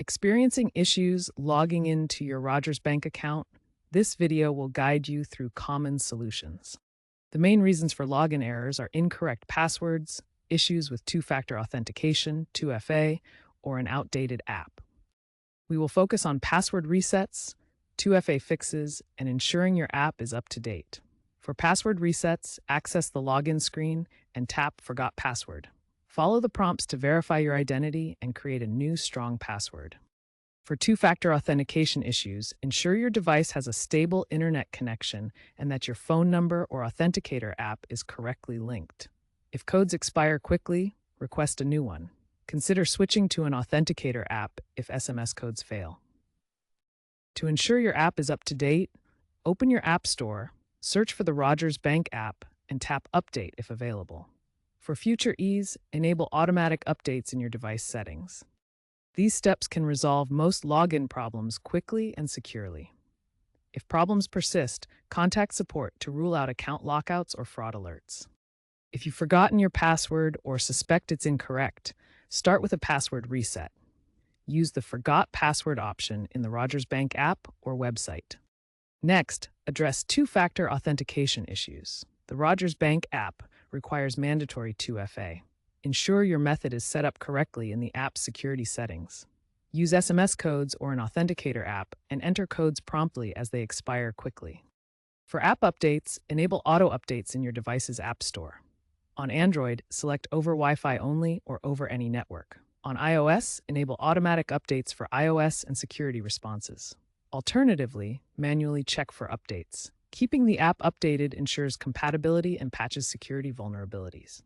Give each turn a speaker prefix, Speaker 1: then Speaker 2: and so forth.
Speaker 1: Experiencing issues logging into your Rogers Bank account? This video will guide you through common solutions. The main reasons for login errors are incorrect passwords, issues with two-factor authentication, 2FA, or an outdated app. We will focus on password resets, 2FA fixes, and ensuring your app is up to date. For password resets, access the login screen and tap Forgot Password. Follow the prompts to verify your identity and create a new strong password. For two-factor authentication issues, ensure your device has a stable internet connection and that your phone number or authenticator app is correctly linked. If codes expire quickly, request a new one. Consider switching to an authenticator app if SMS codes fail. To ensure your app is up to date, open your App Store, search for the Rogers Bank app, and tap Update if available. For future ease, enable automatic updates in your device settings. These steps can resolve most login problems quickly and securely. If problems persist, contact support to rule out account lockouts or fraud alerts. If you've forgotten your password or suspect it's incorrect, start with a password reset. Use the Forgot Password option in the Rogers Bank app or website. Next, address two-factor authentication issues. The Rogers Bank app requires mandatory 2FA. Ensure your method is set up correctly in the app's security settings. Use SMS codes or an authenticator app and enter codes promptly as they expire quickly. For app updates, enable auto updates in your device's app store. On Android, select over Wi-Fi only or over any network. On iOS, enable automatic updates for iOS and security responses. Alternatively, manually check for updates. Keeping the app updated ensures compatibility and patches security vulnerabilities.